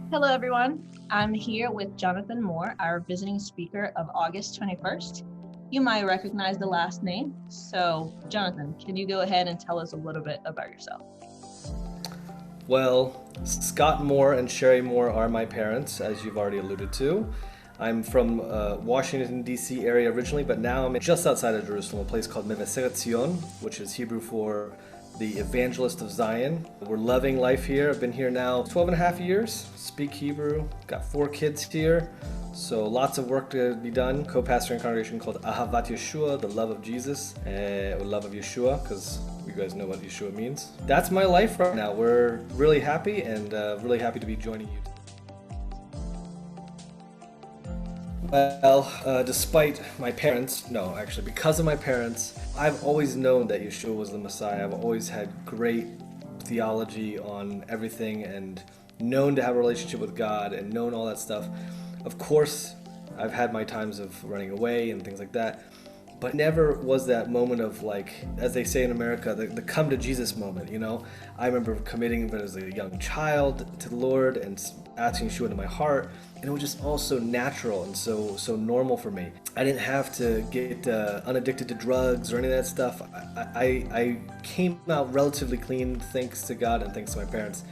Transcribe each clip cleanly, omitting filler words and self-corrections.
Hello, everyone. I'm here with Jonathan Moore, our visiting speaker of August 21st. You might recognize the last name. So, Jonathan, can you go ahead and tell us a little bit about yourself? Well, Scott Moore and Sherry Moore are my parents, as you've already alluded to. I'm from Washington, D.C. area originally, but now I'm just outside of Jerusalem, a place called Mevaseret Zion, which is Hebrew for the evangelist of Zion. We're loving life here. I've been here now 12 and a half years, speak Hebrew, got 4 kids here. So lots of work to be done. Co-pastoring a congregation called Ahavat Yeshua, the love of Jesus, or love of Yeshua, because you guys know what Yeshua means. That's my life right now. We're really happy and really happy to be joining you. Well, despite my parents, no, actually, because of my parents, I've always known that Yeshua was the Messiah. I've always had great theology on everything and known to have a relationship with God and known all that stuff. Of course, I've had my times of running away and things like that, but never was that moment of, like, as they say in America, the come to Jesus moment, you know? I remember committing as a young child to the Lord and asking Yeshua into my heart, and it was just all so natural and so normal for me. I didn't have to get unaddicted to drugs or any of that stuff. I came out relatively clean, thanks to God and thanks to my parents.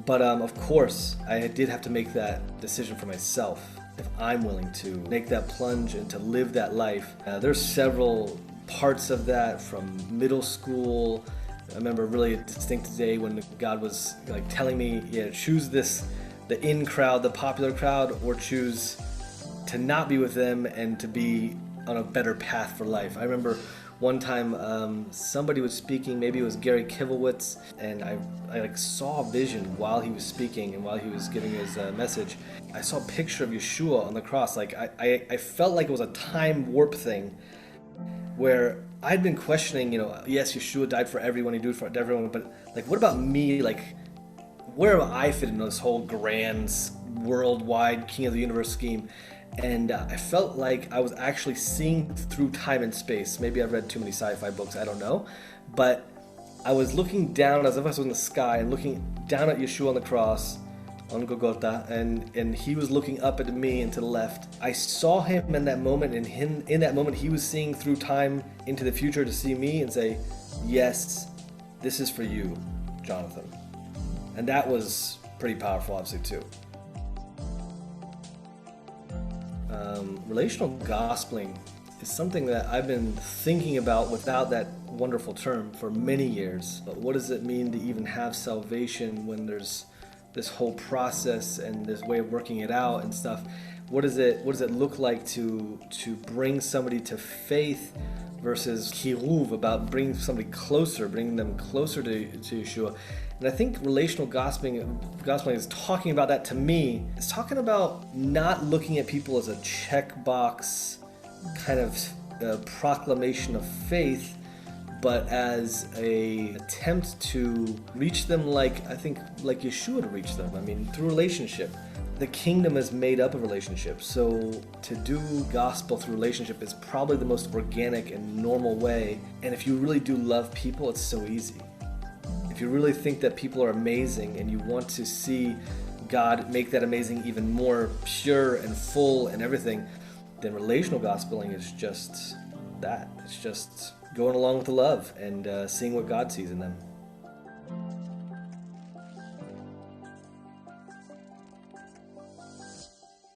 But of course, I did have to make that decision for myself. If I'm willing to make that plunge and to live that life. There's several parts of that from middle school. I remember really a distinct day when God was like telling me, yeah, choose this, the in crowd, the popular crowd, or choose to not be with them and to be on a better path for life. I remember one time somebody was speaking, maybe it was Gary Kivelwitz, and I like saw a vision while he was speaking and while he was giving his message. I saw a picture of Yeshua on the cross. Like I felt like it was a time warp thing where I'd been questioning, yes, Yeshua died for everyone, he died for everyone, but like, what about me? Like, where am I fit into this whole grand worldwide king of the universe scheme? And I felt like I was actually seeing through time and space. Maybe I've read too many sci-fi books, I don't know. But I was looking down as if I was in the sky and looking down at Yeshua on the cross, on Golgotha, and he was looking up at me and to the left. I saw him in that moment, and in that moment he was seeing through time into the future to see me and say, yes, this is for you, Jonathan. And that was pretty powerful, obviously, too. Relational gospeling is something that I've been thinking about without that wonderful term for many years. But what does it mean to even have salvation when there's this whole process and this way of working it out and stuff? What does it look like to bring somebody to faith versus kiruv, about bringing somebody closer, bringing them closer to Yeshua? And I think relational gospeling is talking about that. To me, it's talking about not looking at people as a checkbox kind of proclamation of faith, but as a attempt to reach them like Yeshua to reach them. I mean, through relationship. The kingdom is made up of relationships, so to do gospel through relationship is probably the most organic and normal way. And if you really do love people, it's so easy. If you really think that people are amazing and you want to see God make that amazing even more pure and full and everything, then relational gospeling is just that. It's just going along with the love and seeing what God sees in them.